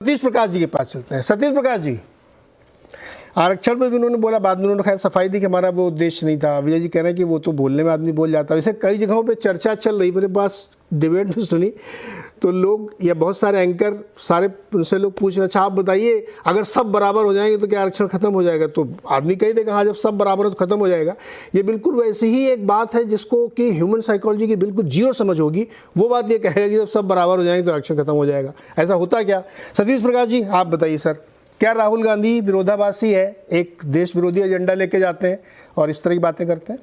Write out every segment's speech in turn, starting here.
सतीश प्रकाश जी के पास चलते हैं। सतीश प्रकाश जी, आरक्षण पर भी उन्होंने बोला, बाद में उन्होंने खैर सफाई दी कि हमारा वो उद्देश्य नहीं था। विजय जी कह रहे हैं कि वो तो बोलने में आदमी बोल जाता है। वैसे कई जगहों पे चर्चा चल रही, मेरे पास डिबेट में सुनी तो लोग या बहुत सारे एंकर सारे उनसे लोग पूछ रहे, अच्छा आप बताइए अगर सब बराबर हो जाएंगे तो क्या आरक्षण खत्म हो जाएगा? तो आदमी कही देगा हाँ जब सब बराबर है तो खत्म हो जाएगा। ये बिल्कुल वैसे ही एक बात है जिसको कि ह्यूमन साइकोलॉजी की बिल्कुल जीरो समझ होगी, वो बात ये कहेगा कि जब सब बराबर हो जाएंगे तो आरक्षण खत्म हो जाएगा। ऐसा होता क्या? सतीश प्रकाश जी आप बताइए सर, क्या राहुल गांधी विरोधाभासी है, एक देश विरोधी एजेंडा लेके जाते हैं और इस तरह की बातें करते हैं?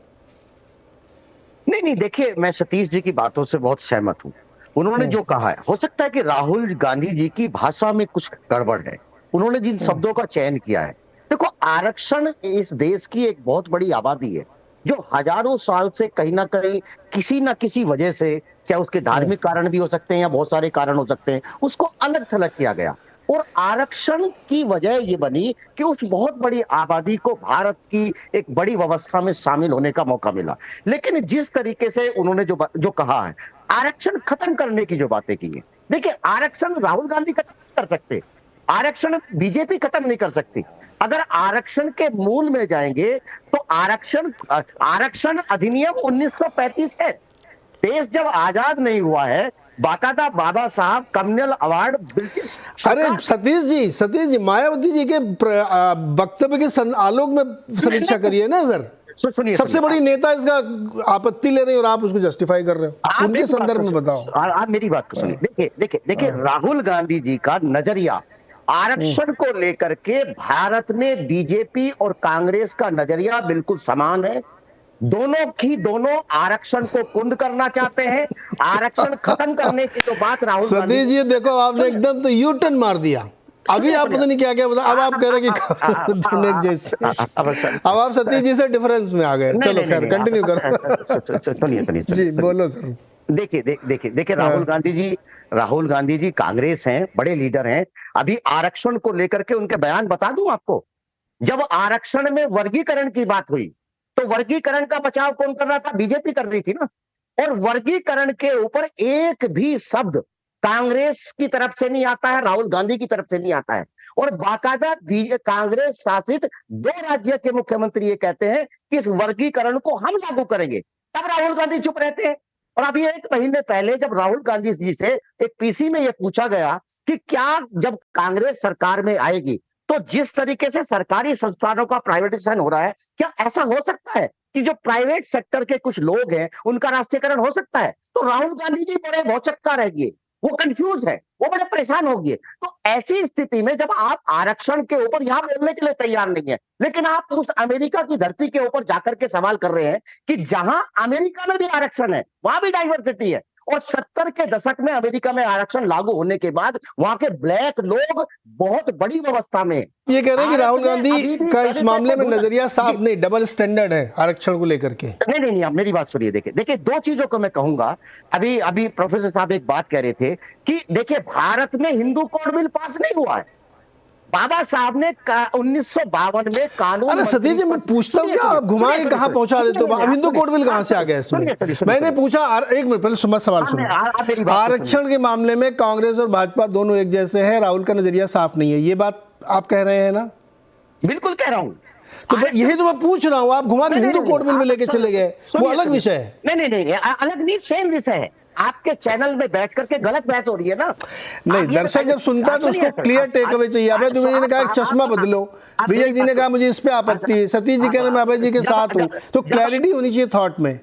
नहीं, देखिए मैं सतीश जी की बातों से बहुत सहमत हूँ। उन्होंने जो कहा है, हो सकता है कि राहुल गांधी जी की भाषा में कुछ गड़बड़ है। उन्होंने जिन शब्दों का चयन किया है, देखो आरक्षण इस देश की एक बहुत बड़ी आबादी है जो हजारों साल से कहीं ना कहीं किसी ना किसी वजह से, क्या उसके धार्मिक कारण भी हो सकते हैं या बहुत सारे कारण हो सकते हैं, उसको अलग थलग किया गया। और आरक्षण की वजह ये बनी कि उस बहुत बड़ी आबादी को भारत की एक बड़ी व्यवस्था में शामिल होने का मौका मिला। लेकिन जिस तरीके से उन्होंने जो कहा है, आरक्षण खत्म करने की जो बातें की है, देखिए आरक्षण राहुल गांधी खत्म नहीं कर सकते, आरक्षण बीजेपी खत्म नहीं कर सकती। अगर आरक्षण के मूल में जाएंगे तो आरक्षण अधिनियम 1935 है। देश जब आजाद नहीं हुआ है, बाकायदा बाबा साहब कम्युनल अवार्ड ब्रिटिश। अरे सतीश जी मायावती जी के वक्तव्य के आलोक में समीक्षा करिए ना सर। सुनिए, सबसे बड़ी नेता इसका आपत्ति ले रहे हैं और आप उसको जस्टिफाई कर रहे हो, उनके संदर्भ में बताओ। आप मेरी बात को सुनिए। देखिए राहुल गांधी जी का नजरिया आरक्षण को लेकर के भारत में बीजेपी और कांग्रेस का नजरिया बिल्कुल समान है। दोनों आरक्षण को कुंद करना चाहते हैं। आरक्षण खत्म करने की जो बात राहुल गांधी, सतीश जी देखो आपने एकदम तो यू टर्न मार दिया। अभी आप पता नहीं क्या क्या बता, अब आप कह रहे कि जैसे अब आप सतीश जी से डिफरेंस में आ गए। चलो खैर कंटिन्यू करो। सुनिए जी बोलो। देखिए राहुल गांधी जी कांग्रेस हैं, बड़े लीडर हैं। अभी आरक्षण को लेकर के उनके बयान बता दूं आपको। जब आरक्षण में वर्गीकरण की बात हुई तो वर्गीकरण का बचाव कौन कर रहा था? बीजेपी कर रही थी ना। और वर्गीकरण के ऊपर एक भी शब्द कांग्रेस की तरफ से नहीं आता है, राहुल गांधी की तरफ से नहीं आता है। और बाकायदा कांग्रेस शासित 2 राज्य के मुख्यमंत्री ये कहते हैं कि इस वर्गीकरण को हम लागू करेंगे, तब राहुल गांधी चुप रहते हैं। और अभी 1 महीने पहले जब राहुल गांधी जी से एक पीसी में यह पूछा गया कि क्या जब कांग्रेस सरकार में आएगी तो जिस तरीके से सरकारी संस्थानों का प्राइवेटाइजेशन हो रहा है, क्या ऐसा हो सकता है कि जो प्राइवेट सेक्टर के कुछ लोग हैं उनका राष्ट्रीयकरण हो सकता है? तो राहुल गांधी जी बड़े भौचक्का रह गए, वो कंफ्यूज है, वो बड़े परेशान हो गए। तो ऐसी स्थिति में जब आप आरक्षण के ऊपर यहां बोलने के लिए तैयार नहीं है, लेकिन आप उस अमेरिका की धरती के ऊपर जाकर के सवाल कर रहे हैं कि जहां अमेरिका में भी आरक्षण है वहां भी डाइवर्सिटी है। और 70 के दशक में अमेरिका में आरक्षण लागू होने के बाद वहां के ब्लैक लोग बहुत बड़ी व्यवस्था में। ये कह रहे हैं कि राहुल गांधी का इस मामले में नजरिया साफ नहीं, डबल स्टैंडर्ड है आरक्षण को लेकर के। नहीं, आप मेरी बात सुनिए। देखिए 2 चीजों को मैं कहूंगा। अभी प्रोफेसर साहब एक बात कह रहे थे कि देखिए भारत में हिंदू कोड बिल पास नहीं हुआ है। बाबा साहब ने 1952 में कानून। अरे सतीश जी मैं पूछता हूँ क्या आप घुमा के कहाँ पहुंचा देते हो? अब हिंदू कोड बिल कहाँ से आ गया इसमें? मैंने पूछा, एक मिनट पहले सवाल सुनो। आरक्षण के मामले में कांग्रेस और भाजपा दोनों एक जैसे हैं, राहुल का नजरिया साफ नहीं है, ये बात आप कह रहे हैं ना? बिल्कुल कह रहा हूँ। तो यही तो मैं पूछ रहा हूँ, आप घुमा के हिंदू कोड बिल में लेके चले गए, वो अलग विषय है। नहीं, अलग नहीं, सेम विषय है। आपके चैनल में बैठ करके गलत बहस हो रही है ना। नहीं, दर्शक जब सुनता है तो उसको क्लियर टेक अवे चाहिए। अभय दुबे जी ने कहा चश्मा बदलो, विजय जी ने कहा मुझे इस पे आपत्ति है, सतीश जी कह रहे मैं अभय जी के साथ हूँ। तो क्लैरिटी होनी चाहिए थॉट में।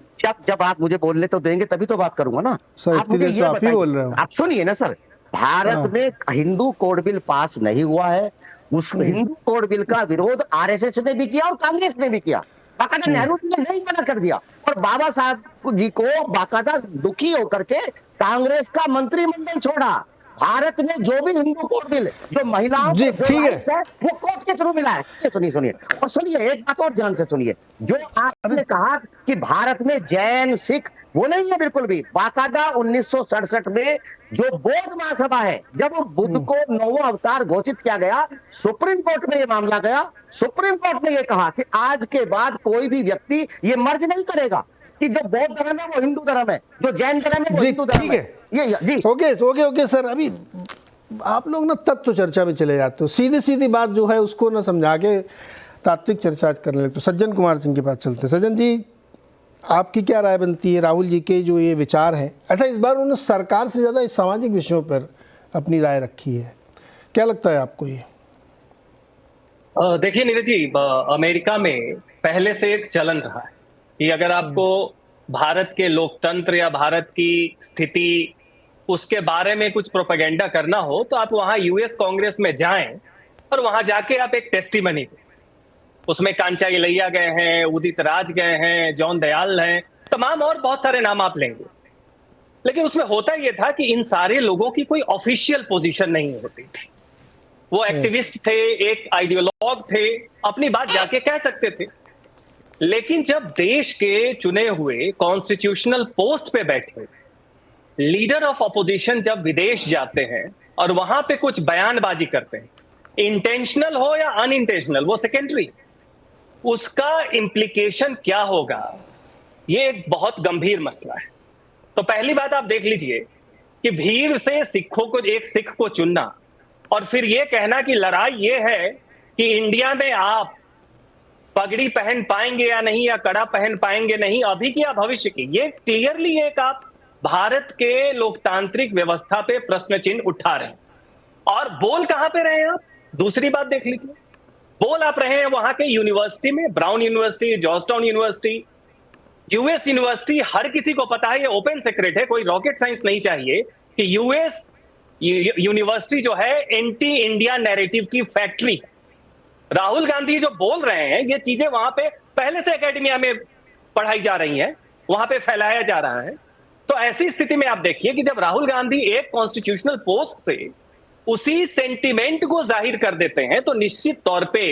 जब आप मुझे बोलने तो देंगे तभी तो बात करूंगा ना। सर आप ही बोल रहे हो। आप सुनिए ना सर, भारत में हिंदू कोड बिल पास नहीं हुआ है। उस हिंदू कोड बिल का विरोध आरएसएस ने भी किया और कांग्रेस ने भी किया। बाकायदा नेहरू जी ने नहीं मना कर दिया और बाबा साहब जी को बाकायदा दुखी होकर के कांग्रेस का मंत्रिमंडल छोड़ा। भारत में जो भी हिंदू कोड बिल जो महिलाओं जी ठीक है वो कोर्ट के थ्रू मिला है। सुनिए और सुनिए, एक बात और ध्यान से सुनिए। जो आपने कहा कि भारत में जैन सिख, वो नहीं है बिल्कुल भी। बाकायदा 1967 में जो बौद्ध महासभा है, जब बुद्ध को 9वां अवतार घोषित किया गया, सुप्रीम कोर्ट में ये मामला गया। सुप्रीम कोर्ट ने ये कहा कि आज के बाद कोई भी व्यक्ति ये मर्ज नहीं करेगा कि जो बौद्ध धर्म है वो हिंदू धर्म है, जो जैन धर्म है वो हिंदू धर्म है। ये जी ओके सर, अभी आप लोग ना तत्व चर्चा में चले जाते हो, सीधी सीधी बात जो है उसको ना समझा के तात्विक चर्चा करने लगते हो। सज्जन कुमार सिंह के पास चलते हैं। सज्जन जी, आपकी क्या राय बनती है राहुल जी के जो ये विचार हैं? अच्छा, इस बार उन्होंने सरकार से ज़्यादा इस सामाजिक विषयों पर अपनी राय रखी है, क्या लगता है आपको ये? देखिए नीरज जी, अमेरिका में पहले से एक चलन रहा है कि अगर आपको भारत के लोकतंत्र या भारत की स्थिति उसके बारे में कुछ प्रोपेगेंडा करना हो तो आप वहां यूएस कांग्रेस में जाएं और वहां जाके आप एक टेस्टिमनी दें। उसमें कांचा इलैया गए हैं, उदित राज गए हैं, जॉन दयाल हैं, तमाम और बहुत सारे नाम आप लेंगे। लेकिन उसमें होता यह था कि इन सारे लोगों की कोई ऑफिशियल पोजीशन नहीं होती थी। वो एक्टिविस्ट थे, एक आइडियोलॉग थे, अपनी बात जाके कह सकते थे। लेकिन जब देश के चुने हुए कॉन्स्टिट्यूशनल पोस्ट पे बैठे लीडर ऑफ अपोजिशन जब विदेश जाते हैं और वहां पे कुछ बयानबाजी करते हैं, इंटेंशनल हो या अनइंटेंशनल वो सेकेंडरी, उसका इम्प्लीकेशन क्या होगा, ये एक बहुत गंभीर मसला है। तो पहली बात आप देख लीजिए कि भीड़ से सिखों को, एक सिख को चुनना और फिर ये कहना कि लड़ाई ये है कि इंडिया में आप पगड़ी पहन पाएंगे या नहीं, या कड़ा पहन पाएंगे नहीं, अभी की या भविष्य की, ये क्लियरली एक आप भारत के लोकतांत्रिक व्यवस्था पे प्रश्न चिन्ह उठा रहे हैं। और बोल कहां पे रहे हैं आप? दूसरी बात देख लीजिए, बोल आप रहे हैं वहां के यूनिवर्सिटी में, Brown University, Georgetown University, US university. हर किसी को पता है, ये ओपन सीक्रेट है, कोई रॉकेट साइंस नहीं चाहिए कि यूएस यूनिवर्सिटी जो है एंटी इंडिया नैरेटिव की फैक्ट्री। राहुल गांधी जो बोल रहे हैं ये चीजें वहां पे पहले से एकेडमिया में पढ़ाई जा रही हैं, वहां पे फैलाया जा रहा है। तो ऐसी स्थिति में आप देखिए कि जब राहुल गांधी एक कॉन्स्टिट्यूशनल पोस्ट से उसी सेंटिमेंट को जाहिर कर देते हैं तो निश्चित तौर पे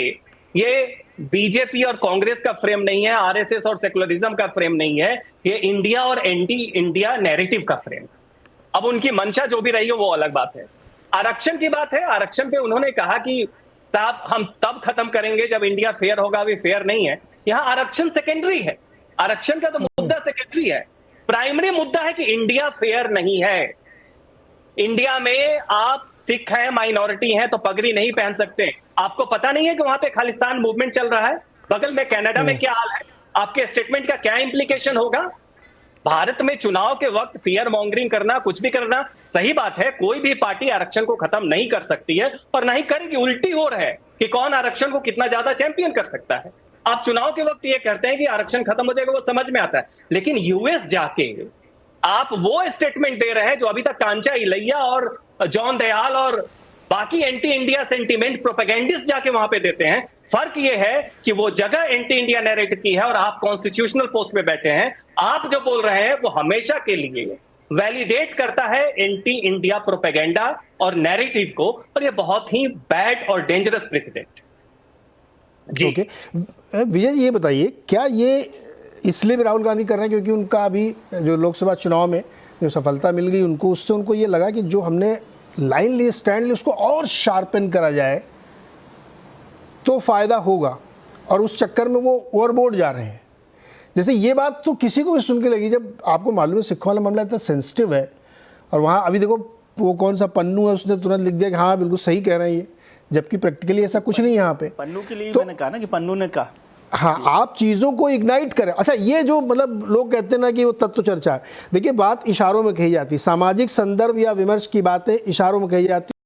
ये बीजेपी और कांग्रेस का फ्रेम नहीं है, आरएसएस और सेकुलरिज्म का फ्रेम नहीं है, ये इंडिया और एंटी इंडिया नैरेटिव का फ्रेम। अब उनकी मंशा जो भी रही हो वो अलग बात है। आरक्षण की बात है, आरक्षण पे उन्होंने कहा कि साहब हम तब खत्म करेंगे जब इंडिया फेयर होगा, अभी फेयर नहीं है। यहां आरक्षण सेकेंडरी है, आरक्षण का तो मुद्दा सेकेंडरी है। प्राइमरी मुद्दा है कि इंडिया फेयर नहीं है। इंडिया में आप सिख हैं, माइनॉरिटी हैं तो पगड़ी नहीं पहन सकते। आपको पता नहीं है कि वहां पे खालिस्तान मूवमेंट चल रहा है, बगल में कनाडा में क्या हाल है? आपके स्टेटमेंट का क्या इंप्लीकेशन होगा? भारत में चुनाव के वक्त फियर मॉन्गरिंग करना, कुछ भी करना सही बात है। कोई भी पार्टी आरक्षण को खत्म नहीं कर सकती है और नहीं करेगी। उल्टी हो रहा है कि कौन आरक्षण को कितना ज्यादा चैंपियन कर सकता है। आप चुनाव के वक्त ये कहते हैं कि आरक्षण खत्म हो जाएगा, वो समझ में आता है, लेकिन यूएस जाके आप वो स्टेटमेंट दे रहे हैं जो अभी तक कांचा इलैया और जॉन दयाल और बाकी एंटी इंडिया सेंटीमेंट प्रोपेगेंडिस्ट जाके वहां पे देते हैं। फर्क ये है कि वो जगह एंटी इंडिया नैरेटिव की है और आप कॉन्स्टिट्यूशनल पोस्ट पे बैठे हैं। आप जो बोल रहे हैं वो हमेशा के लिए वैलिडेट करता है एंटी इंडिया प्रोपेगेंडा और नैरेटिव को, और ये बहुत ही बैड और डेंजरस प्रेसिडेंट जी। ओके विजय, ये बताइए क्या ये इसलिए भी राहुल गांधी कर रहे हैं क्योंकि उनका अभी जो लोकसभा चुनाव में जो सफलता मिल गई उनको, उससे उनको ये लगा कि जो हमने लाइन ली, स्टैंड ली, उसको और शार्पन करा जाए तो फ़ायदा होगा, और उस चक्कर में वो ओवरबोर्ड जा रहे हैं। जैसे ये बात तो किसी को भी सुन के लगी, जब आपको मालूम है सिखों वाला मामला इतना सेंसिटिव है, और वहाँ अभी देखो वो कौन सा पन्नू है, उसने तुरंत लिख दिया कि हाँ बिल्कुल सही कह रहे हैं ये, जबकि प्रैक्टिकली ऐसा कुछ नहीं यहाँ पे। पन्नू के लिए तो, मैंने कहा ना कि पन्नू ने कहा हाँ आप चीज़ों को इग्नाइट करें। अच्छा, ये जो मतलब लोग कहते हैं ना कि वो तत्व चर्चा है, देखिए बात इशारों में कही जाती है, सामाजिक संदर्भ या विमर्श की बातें इशारों में कही जाती है।